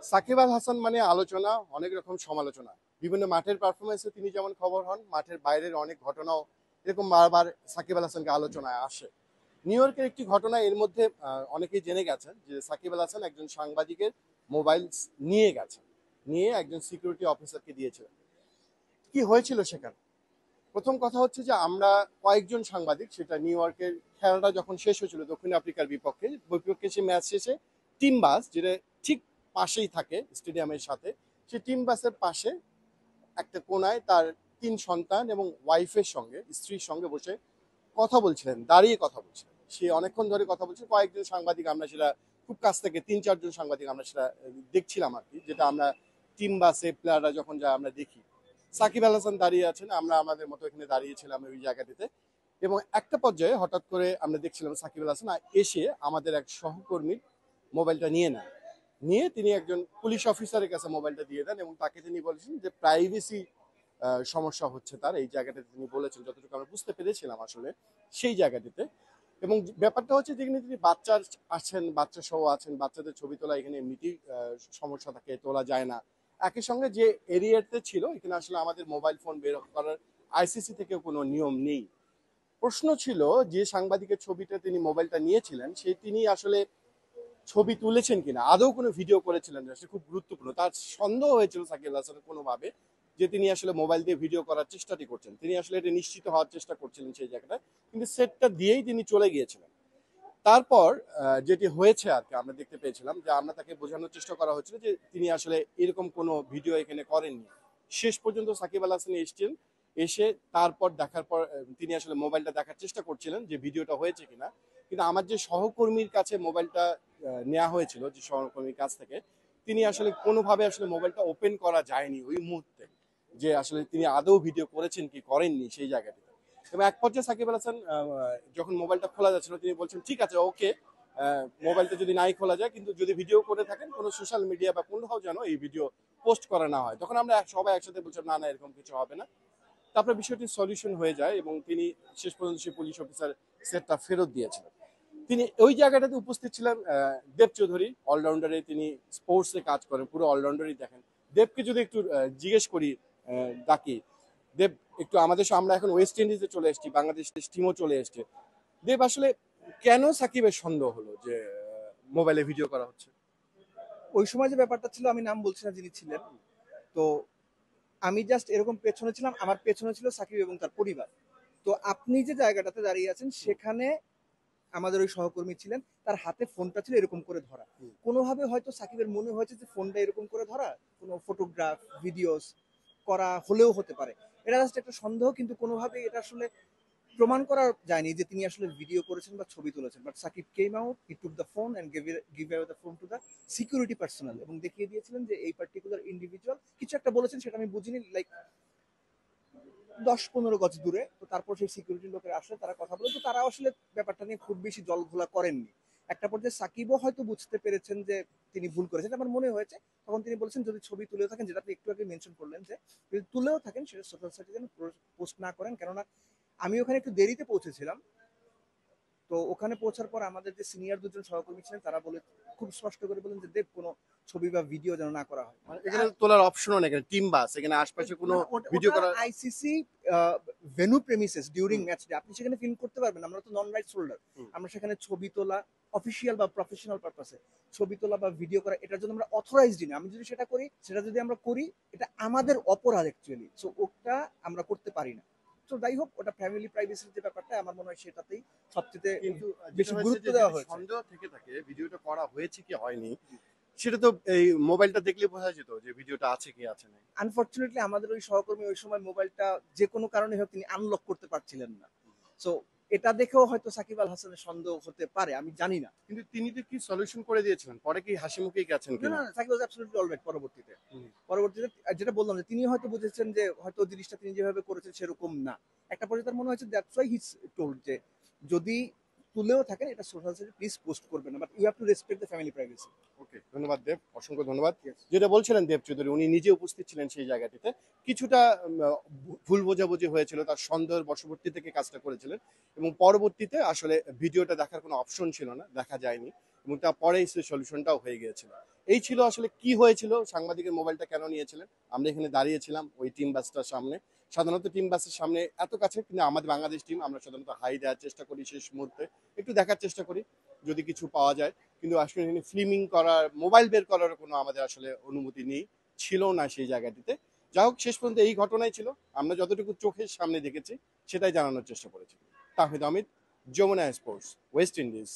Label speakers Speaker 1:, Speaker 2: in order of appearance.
Speaker 1: সাকিব আল হাসান মানে আলোচনা, অনেক রকম সমালোচনা। বিভিন্ন মাঠের পারফরমেন্সে তিনি যেমন খবর হন, মাঠের বাইরের অনেক ঘটনাও এরকম বারবার সাকিব আল হাসানকে আলোচনায় আসে। নিউ ইয়র্কের একটি ঘটনা এর মধ্যে অনেকেই জেনে গেছেন যে সাকিব আল হাসান একজন সাংবাদিকের মোবাইল নিয়ে গেছেন, নিয়ে একজন সিকিউরিটি অফিসারকে দিয়েছিলেন। কি হয়েছিল সেখানে? প্রথম কথা হচ্ছে যে আমরা কয়েকজন সাংবাদিক, সেটা নিউ ইয়র্কের খেলাটা যখন শেষ হয়েছিল দক্ষিণ আফ্রিকার বিপক্ষে সে ম্যাচ শেষে টিম বাস, যেটা ঠিক পাশেই থাকে স্টেডিয়ামের সাথে, সেই টিম বাসের পাশে একটা কোনায় তার 3 সন্তান এবং ওয়াইফের সঙ্গে, স্ত্রীর সঙ্গে বসে কথা বলছিলেন, দাঁড়িয়ে কথা বলছিলেন। সে অনেকক্ষণ ধরে কথা বলছে। কয়েকজন সাংবাদিক আমরা সেটা খুব কাছ থেকে 3-4 জন সাংবাদিক আমরা সেটা দেখছিলাম আর কি, যেটা আমরা টিম বাসে প্লেয়াররা যখন যায় আমরা দেখি। সাকিব আল হাসান দাঁড়িয়ে আছেন, আমরা আমাদের মতো এখানে দাঁড়িয়েছিলাম ওই জায়গাটিতে। এবং একটা পর্যায়ে হঠাৎ করে আমরা দেখছিলাম সাকিব আল হাসান এসে আমাদের এক সহকর্মীর মোবাইলটা নিয়ে নেন। নিয়ে তিনি একজন পুলিশ অফিসারের কাছে মোবাইলটা দিয়ে দেন এবং তাকে তিনি বলেছেন যে প্রাইভেসি সমস্যা হচ্ছে তার এই জায়গাটাতে, তিনি বলেছেন যতটুকু আমরা বুঝতে পেরেছিলাম আসলে সেই জায়গাটিতে। এবং ব্যাপারটা হচ্ছে যেখানে তিনি বাচ্চা আছেন, বাচ্চা সহ আছেন, বাচ্চাদের ছবি তোলা এখানে এমনিতেই সমস্যা থাকে, তোলা যায় না। একই সঙ্গে যে এরিয়াতে ছিল এখানে আসলে আমাদের মোবাইল ফোন বের করার আইসিসি থেকেও কোনো নিয়ম নেই। প্রশ্ন ছিল যে সাংবাদিকের ছবিটা তিনি মোবাইলটা নিয়েছিলেন, সেই তিনি আসলে ছবি তুলেছেন কিনা, আদৌ কোনো ভিডিও করেছিলেন না, সেটা খুব গুরুত্বপূর্ণ। তার সন্দেহ হয়েছিল সাকিব আল হাসানের কোনোভাবে যে তিনি আসলে মোবাইল দিয়ে ভিডিও করার চেষ্টাটি করছেন, তিনি আসলে এটা নিশ্চিত হওয়ার চেষ্টা করছিলেন সেই জায়গাটায়, কিন্তু সেটটা দিয়েই তিনি চলে গিয়েছিলেন। তারপর যেটি হয়েছে আর কি আমরা দেখতে পেয়েছিলাম যে আমরা তাকে বোঝানোর চেষ্টা করা হয়েছিল যে তিনি আসলে এরকম কোনো ভিডিও এখানে করেননি। শেষ পর্যন্ত সাকিব আল হাসান এসেছেন, এসে তারপর দেখার পর তিনি আসলে মোবাইলটা দেখার চেষ্টা করছিলেন যে ভিডিওটা হয়েছে কিনা। কিন্তু আমার যে সহকর্মীর কাছে মোবাইলটা নেওয়া হয়েছিল, যে সহকর্মীর কাছ থেকে, তিনি আসলে কোনোভাবে আসলে মোবাইলটা ওপেন করা যায়নি ওই মুহূর্তে, যে আসলে তিনি আদৌ ভিডিও করেছেন কি করেননি সেই জায়গাটিতে। এবং এক পর্যায়ে সাকিব আল হাসান যখন মোবাইলটা খোলা যাচ্ছিল তিনি বলছেন ঠিক আছে ওকে, মোবাইলটা যদি নাই খোলা যায়, কিন্তু যদি ভিডিও করে থাকেন কোনো সোশ্যাল মিডিয়া বা কোথাও যেন এই ভিডিও পোস্ট করা না হয়। তখন আমরা সবাই একসাথে বলছিলাম না না এরকম কিছু হবে না। তারপরে বিষয়টি সলিউশন হয়ে যায় এবং তিনি শেষ পর্যন্ত সেই পুলিশ অফিসার সেটটা ফেরত দিয়েছিলেন। তিনি ওই জায়গাটাতে উপস্থিত ছিলেন দেব চৌধুরী, অলরাউন্ডারে তিনি স্পোর্টসে কাজ করেন, পুরো অলরাউন্ডারই দেখেন। দেবকে যদি একটু জিজ্ঞেস করি, ডাকি, দেব একটু আমাদের আমরা এখন ওয়েস্ট ইন্ডিজে চলে এসেছি, বাংলাদেশ টিমও চলে এসছে। দেব আসলে কেন সাকিবের সন্দেহ হলো যে মোবাইলে ভিডিও করা হচ্ছে?
Speaker 2: ওই সময় যে ব্যাপারটা ছিল, আমি নাম বলছি না যিনি ছিলেন, তো আমি জাস্ট এরকম পেছনে ছিলাম, আমার পেছনে ছিল সাকিব এবং তার পরিবার। তো আপনি যে জায়গাটাতে দাঁড়িয়ে আছেন সেখানে আমাদের ওই সহকর্মী ছিলেন, তার হাতে ফোনটা ছিল এরকম করে ধরা। কোনোভাবে হয়তো সাকিবের মনে হয়েছে যে ফোনটা এরকম করে ধরা, কোনো ফটোগ্রাফ ভিডিওস করা হলেও হতে পারে। এটা জাস্ট একটা সন্দেহ, কিন্তু কোনোভাবে এটা আসলে প্রমাণ করা যায়নি যে তিনি আসলে ভিডিও করেছেন বা ছবি তুলেছেন। But Shakib came out, he took the phone and give away the phone to the security personnel, এবং দেখিয়ে দিয়েছিলেন যে এই পার্টিকুলার ইন্ডিভিজুয়াল কিছু একটা বলেছেন, সেটা আমি বুঝিনি, লাইক 10-15 গজ দূরে। তো তারপর সেই সিকিউরিটি লোকেরা আসলে তারা কথা বলে, তো তারা আসলে ব্যাপারটা নিয়ে খুব বেশি জল ঘোলা করেননি। একটা পর্যায়ে সাকিবও হয়তো বুঝতে পেরেছেন যে তিনি ভুল করেছেন, আমার মনে হয়েছে। তখন তিনি বলেছেন যদি ছবি তুলেও থাকেন, যেটা আপনি একটু আগে মেনশন করলেন, যে যদি তুলেও থাকেন সেটা সোশ্যাল সাইটে যেন পোস্ট না করেন, কেননা আমি ওখানে একটু দেরিতে পৌঁছেছিলাম। তো ওখানে পৌঁছার পর আমাদের যে সিনিয়র দুজন সহকর্মী ছিলেন তারা বলে, খুব স্পষ্ট করে বলেন যে দেব কোনো ছবি বা ভিডিও যেন না করা হয়।
Speaker 1: মানে এখানে তোলার অপশনও নেই, এখানে টিম বাস, এখানে আশপাশে কোনো ভিডিও করার।
Speaker 2: ICC venue premises during match day, আপনি সেখানে ফিল্ম করতে পারবেন, আমরা তো নন রাইটস হোল্ডার। আমরা সেখানে ছবি তোলা, অফিসিয়াল বা প্রফেশনাল পারপাসে ছবি তোলা বা ভিডিও করা, এটার জন্য আমরা অথরাইজড না। আমি যদি সেটা করি, সেটা যদি আমরা করি, এটা আমাদের অপরাধ অ্যাকচুয়ালি। সো ওটা আমরা করতে পারি না। তো যাই হোক, ওটা ফ্যামিলি প্রাইভেসির যে ব্যাপারটা, আমার মনে হয় সেটাতেই সবচেয়ে
Speaker 1: কিন্তু
Speaker 2: বেশি গুরুত্ব দেওয়া হয়েছে।
Speaker 1: সন্দেহ থেকে থাকে ভিডিওটা করা হয়েছে কি হয়নি, সেটা তো এই মোবাইলটা দেখলে বোঝা যেত যে ভিডিওটা আছে কি আছে না।
Speaker 2: আনফরচুনেটলি আমাদের ওই সহকর্মী ওই সময় মোবাইলটা যে কোনো কারণে হোক তিনি আনলক করতে পারছিলেন না। সো এটা দেখেও হয়তো সাকিব আল হাসানের সন্দেহ হতে পারে, আমি জানি না।
Speaker 1: কিন্তু তিনি তো কি সলিউশন করে দিয়েছিলেন, পরে কি হাসি মুখেই গেছেন
Speaker 2: না
Speaker 1: কিনা?
Speaker 2: না, সাকিব ওয়াজ অ্যাবসলিউটলি অলরাইট। পরবর্তীতে যেটা বললাম, যে তিনি হয়তো বুঝেছেন যে হয়তো জিনিসটা তিনি যেভাবে করেছেন সেরকম না। একটা পর্যায়ে তার মনে হয়েছে দ্যাটস ওয়াই হি টোল্ড যে যদি তুলেও থাকেন এটা সোশ্যাল সাইটে প্লিজ পোস্ট করবেন না, but you have to respect the family privacy.
Speaker 1: Okay, ধন্যবাদ দেব, অসংখ্য ধন্যবাদ। যেটা বলছিলেন দেব চৌধুরী, উনি নিজে উপস্থিত ছিলেন সেই জায়গাটিতে। কিছুটা ভুল বোঝাবুঝি হয়েছিল, তার সন্দেহের বশবর্তী থেকে কাজটা করেছিলেন এবং পরবর্তীতে আসলে ভিডিওটা দেখার কোনো অপশন ছিল না, দেখা যায়নি এবং তারপরেই সেই সলিউশনটাও হয়ে গিয়েছিল। এই ছিল আসলে কি হয়েছিল, সাংবাদিকের মোবাইলটা কেন নিয়েছিলেন। আমরা এখানে দাঁড়িয়েছিলাম ওই টিম বাসটার সামনে। সাধারণত টিম বাসের সামনে এত কাছে কিন্তু আমাদের বাংলাদেশ টিম, আমরা সাধারণত হাই দেওয়ার চেষ্টা করি শেষ মুহূর্তে, একটু দেখার চেষ্টা করি যদি কিছু পাওয়া যায়। কিন্তু আসলে এখানে ফিল্মিং করার, মোবাইল বের করার কোনো আমাদের আসলে অনুমতি নেই, ছিল না সেই জায়গাটিতে। যা হোক, শেষ পর্যন্ত এই ঘটনাই ছিল। আমরা যতটুকু চোখের সামনে দেখেছি সেটাই জানানোর চেষ্টা করেছি। Tahid Ahmed, Jamuna sports, West Indies.